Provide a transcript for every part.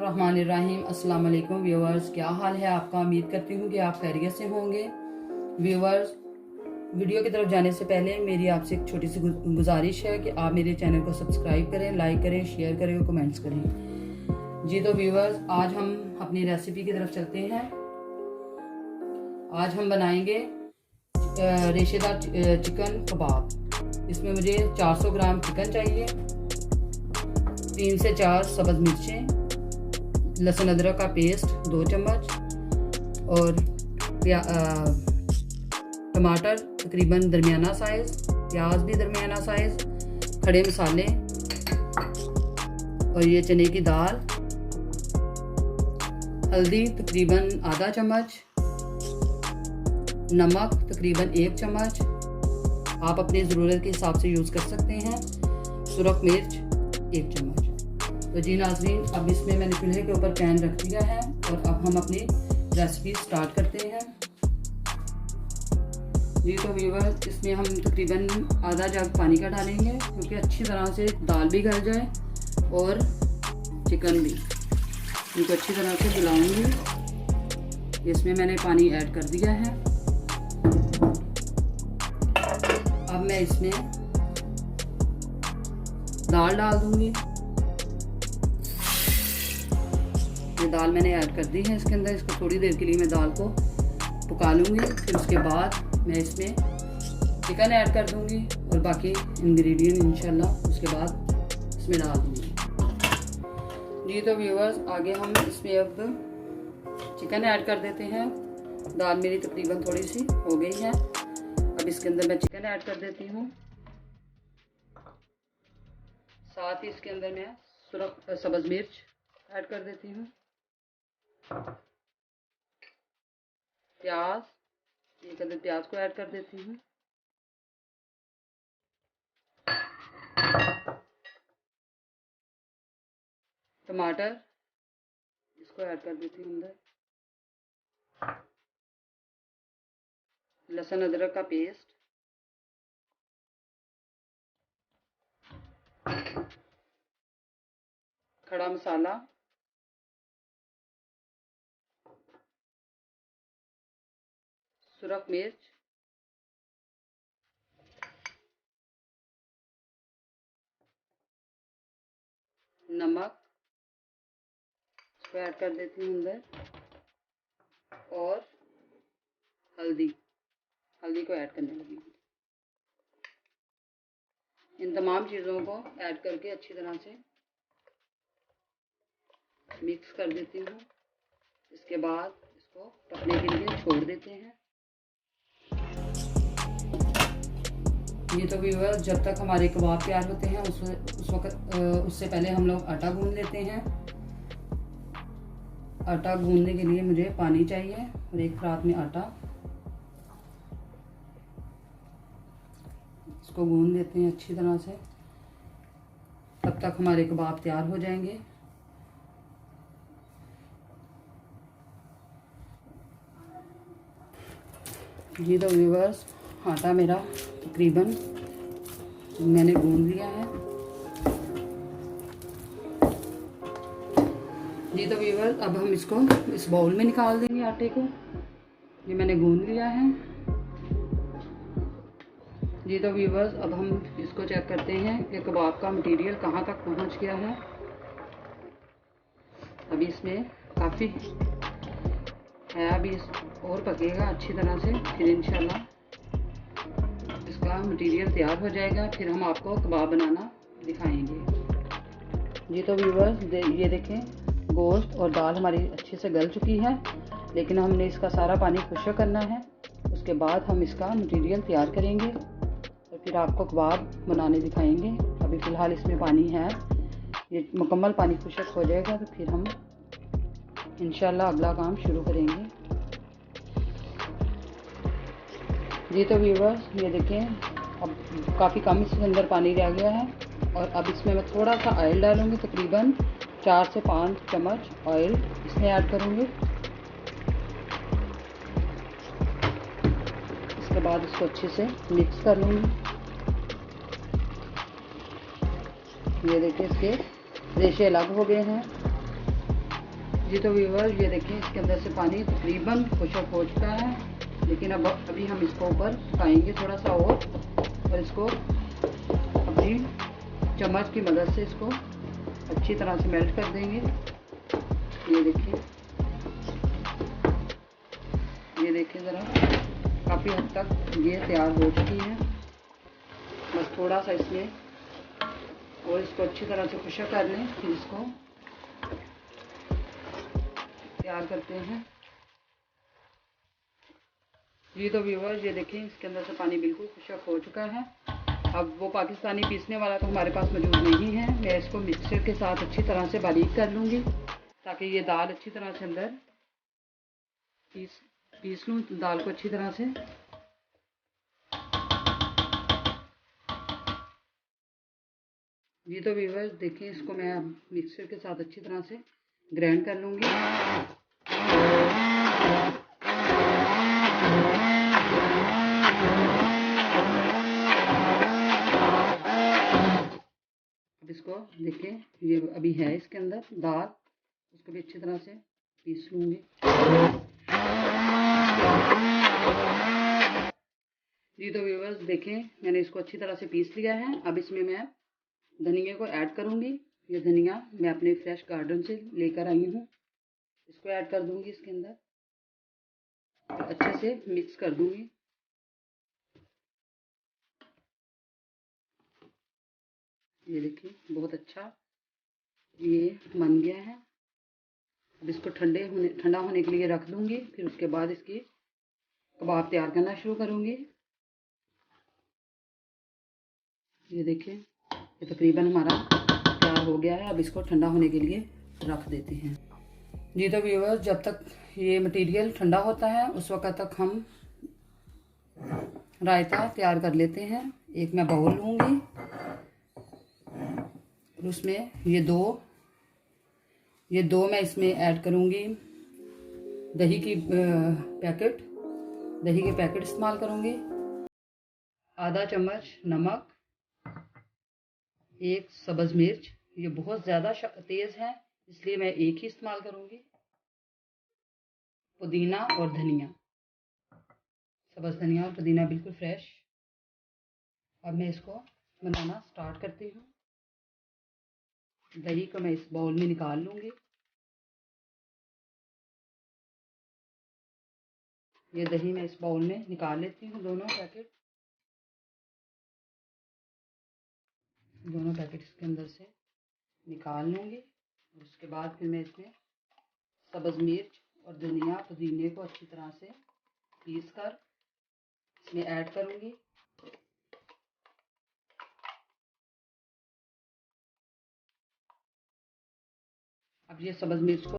बिस्मिल्लाहिर्रहमानिर्रहीम। अस्सलाम वालेकुम व्यूअर्स, क्या हाल है आपका। उम्मीद करती हूँ कि आप खैरियत से होंगे। व्यूअर्स, वीडियो की तरफ जाने से पहले मेरी आपसे एक छोटी सी गुजारिश है कि आप मेरे चैनल को सब्सक्राइब करें, लाइक करें, शेयर करें और कमेंट्स करें। जी तो व्यूअर्स, आज हम अपनी रेसिपी की तरफ चलते हैं। आज हम बनाएंगे रेशेदार चिकन कबाब। इसमें मुझे 400 ग्राम चिकन चाहिए, 3 से 4 सब्ज़ मिर्चें, लहसुन अदरक का पेस्ट 2 चम्मच और टमाटर तकरीबन दरमियाना साइज़, प्याज भी दरमियाना साइज़, खड़े मसाले और ये चने की दाल, हल्दी तकरीबन आधा चम्मच, नमक तकरीबन 1 चम्मच, आप अपनी ज़रूरत के हिसाब से यूज़ कर सकते हैं, सुरख मिर्च 1 चम्मच। तो जी नाज़रीन, अब इसमें मैंने चूल्हे के ऊपर पैन रख दिया है और अब हम अपनी रेसिपी स्टार्ट करते हैं। जी तो व्यूअर्स, इसमें हम तकरीबन आधा जग पानी का डालेंगे क्योंकि अच्छी तरह से दाल भी गल जाए और चिकन भी। इनको अच्छी तरह से मिलाऊंगी। इसमें मैंने पानी ऐड कर दिया है। अब मैं इसमें दाल डाल दूंगी। ये दाल मैंने ऐड कर दी है इसके अंदर। इसको थोड़ी देर के लिए मैं दाल को पका लूँगी। फिर उसके बाद मैं इसमें चिकन ऐड कर दूँगी और बाकी इंग्रेडिएंट इंशाल्लाह उसके बाद इसमें डाल दूँगी। जी तो व्यूअर्स, आगे हम इसमें अब चिकन ऐड कर देते हैं। दाल मेरी तकरीबन थोड़ी सी हो गई है। अब इसके अंदर मैं चिकन ऐड कर देती हूँ। साथ ही इसके अंदर मैं सब्ज़ मिर्च ऐड कर देती हूँ। प्याज, एक अदर प्याज को ऐड कर देती हूँ। टमाटर, इसको ऐड कर देती हूँ अंदर। लहसुन अदरक का पेस्ट, खड़ा मसाला, सुरख मिर्च, नमक, इसको ऐड कर देती हूँ अंदर और हल्दी को ऐड करने लगी हूँ। इन तमाम चीज़ों को ऐड करके अच्छी तरह से मिक्स कर देती हूँ। इसके बाद इसको पकने के लिए छोड़ देते हैं। ये तो व्यूअर्स, जब तक हमारे कबाब तैयार होते हैं उस वक्त उससे पहले हम लोग आटा गूंद लेते हैं। आटा गूंदने के लिए मुझे पानी चाहिए और एक परात में आटा। इसको गूंद देते हैं अच्छी तरह से। तब तक हमारे कबाब तैयार हो जाएंगे। ये तो व्यूअर्स, आटा मेरा तकरीबन मैंने गूंद लिया है। जी तो व्यूअर्स, अब हम इसको इस बाउल में निकाल देंगे आटे को। ये मैंने गूंद लिया है। जी तो व्यूअर्स, अब हम इसको चेक करते हैं कि कबाब का मटेरियल कहाँ तक पहुँच गया है। अभी इसमें काफ़ी है, अभी और पकेगा अच्छी तरह से, फिर इंशाल्लाह इसका मटेरियल तैयार हो जाएगा। फिर हम आपको कबाब बनाना दिखाएंगे। जी तो व्यूअर्स, ये देखें, गोश्त और दाल हमारी अच्छे से गल चुकी है, लेकिन हमने इसका सारा पानी खुश्क करना है। उसके बाद हम इसका मटेरियल तैयार करेंगे और फिर आपको कबाब बनाने दिखाएंगे। अभी फ़िलहाल इसमें पानी है, ये मुकम्मल पानी खुश्क हो जाएगा तो फिर हम इंशाल्लाह अगला काम शुरू करेंगे। जी तो व्यूअर्स, ये देखें, अब काफ़ी कम इसके अंदर पानी रह गया है और अब इसमें मैं थोड़ा सा ऑयल डालूँगी। तकरीबन 4 से 5 चम्मच ऑयल इसमें ऐड करूँगी। इसके बाद इसको अच्छे से मिक्स कर लूँगी। ये देखिए, इसके रेशे अलग हो गए हैं। जी तो व्यूअर्स, ये देखिए इसके अंदर से पानी तकरीबन पुशअप हो चुका है, लेकिन अभी हम इसको ऊपर पकाएंगे थोड़ा सा और इसको अपनी चम्मच की मदद से इसको अच्छी तरह से मेल्ट कर देंगे। ये देखिए ज़रा, काफ़ी हद तक ये तैयार हो चुकी है। बस थोड़ा सा इसमें और इसको अच्छी तरह से पुशअप कर लें, फिर इसको तैयार करते हैं। जी तो व्यूअर्स, ये देखिए इसके अंदर से पानी बिल्कुल पुशअप हो चुका है। अब वो पाकिस्तानी पीसने वाला तो हमारे पास मौजूद नहीं है। मैं इसको मिक्सर के साथ अच्छी तरह से बारीक कर लूँगी, ताकि ये दाल अच्छी तरह से अंदर पीस लूँ दाल को अच्छी तरह से। जी तो व्यूअर्स, देखिए इसको मैं मिक्सर के साथ अच्छी तरह से ग्राइंड कर लूँगी। अब इसको देखिए, ये अभी है इसके अंदर दाल, उसको भी अच्छी तरह से पीस लूँगी। जी तो व्यूअर्स, देखें मैंने इसको अच्छी तरह से पीस लिया है। अब इसमें मैं धनिया को ऐड करूँगी। ये धनिया मैं अपने फ्रेश गार्डन से लेकर आई हूँ, इसको ऐड कर दूँगी इसके अंदर, अच्छे से मिक्स कर दूँगी। ये देखिए बहुत अच्छा ये बन गया है। अब इसको ठंडा होने के लिए रख दूँगी, फिर उसके बाद इसकी कबाब तैयार करना शुरू करूँगी। ये देखिए, ये तकरीबन हमारा तैयार हो गया है। अब इसको ठंडा होने के लिए रख देते हैं। जी तो व्यूअर्स, जब तक ये मटेरियल ठंडा होता है उस वक्त तक हम रायता तैयार कर लेते हैं। एक मैं बाउल लूँगी और उसमें ये दो मैं इसमें ऐड करूँगी दही के पैकेट इस्तेमाल करूँगी। आधा चम्मच नमक, एक सब्ज़ मिर्च, ये बहुत ज़्यादा तेज़ है इसलिए मैं एक ही इस्तेमाल करूँगी। पुदीना और धनिया, सब्ज़ धनिया और पुदीना बिल्कुल फ्रेश। अब मैं इसको बनाना स्टार्ट करती हूँ। दही को मैं इस बाउल में निकाल लूँगी। ये दही मैं इस बाउल में निकाल लेती हूँ। दोनों पैकेट इसके अंदर से निकाल लूँगी। उसके बाद फिर मैं इसमें सब्ज़ मिर्च और धनिया पुदीने को अच्छी तरह से पीस कर इसमें ऐड करूँगी। अब ये सब्ज़ मिर्च को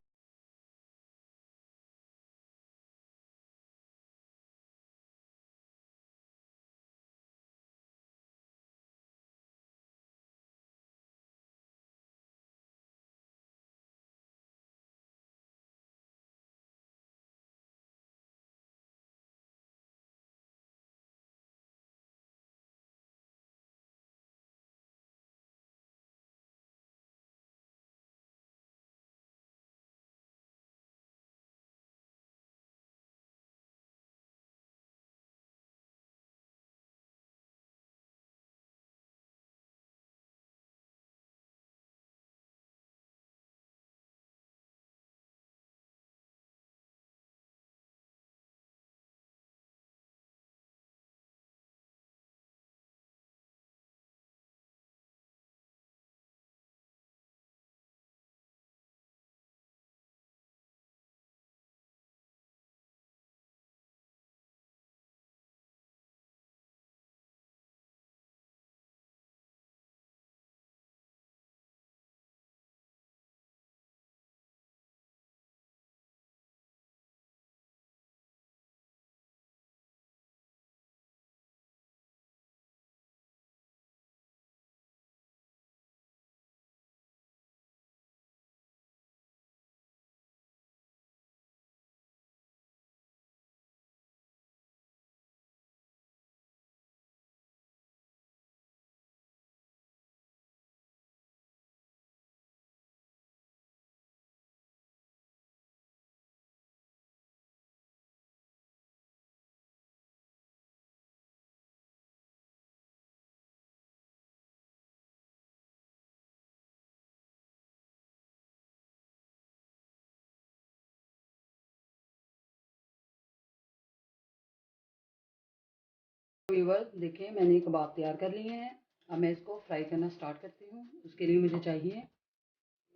व्यूअर्स देखिए, मैंने कबाब तैयार कर लिए हैं। अब मैं इसको फ्राई करना स्टार्ट करती हूँ। उसके लिए मुझे चाहिए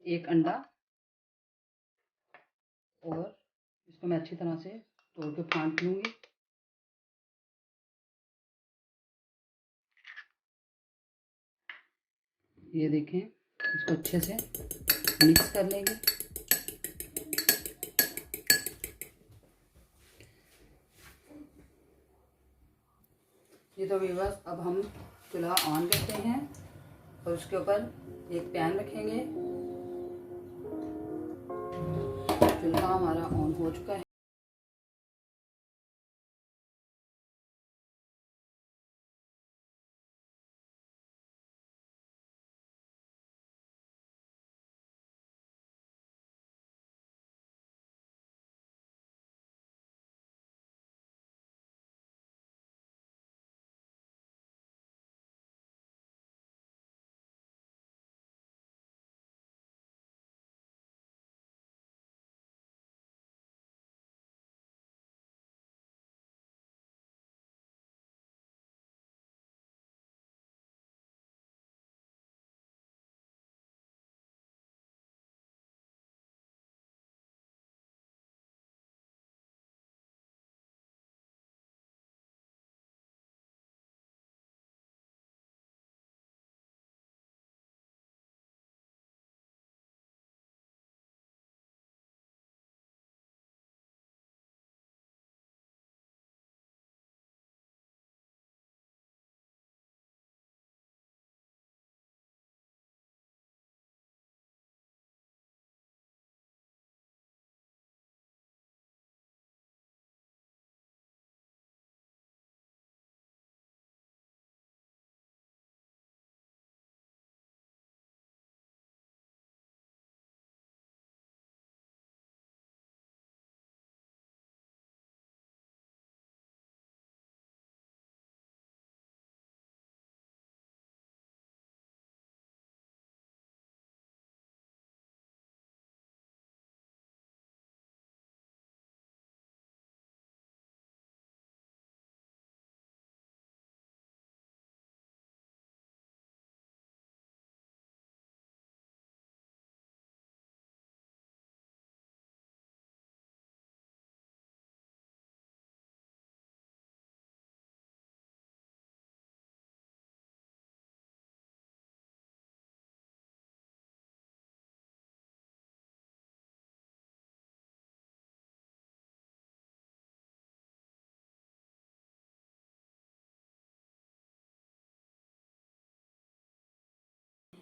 एक अंडा, और इसको मैं अच्छी तरह से तोड़ के फाँट लूँगी। ये देखें, इसको अच्छे से मिक्स कर लेंगे। ये तो व्यूअर्स, अब हम चूल्हा ऑन करते हैं और उसके ऊपर एक पैन रखेंगे। चूल्हा हमारा ऑन हो चुका है।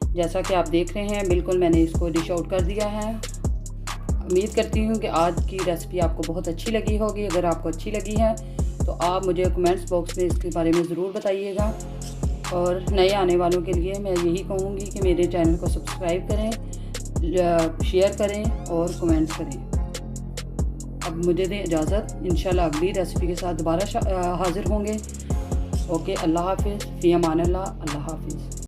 जैसा कि आप देख रहे हैं, बिल्कुल मैंने इसको डिश आउट कर दिया है। उम्मीद करती हूँ कि आज की रेसिपी आपको बहुत अच्छी लगी होगी। अगर आपको अच्छी लगी है तो आप मुझे कमेंट्स बॉक्स में इसके बारे में ज़रूर बताइएगा। और नए आने वालों के लिए मैं यही कहूँगी कि मेरे चैनल को सब्सक्राइब करें, शेयर करें और कमेंट्स करें। अब मुझे दें इजाज़त। इंशाल्लाह अगली रेसिपी के साथ दोबारा हाज़िर होंगे। ओके, अल्लाह हाफिज़, फ़ी अमान अल्लाह, अल्लाह हाफिज़।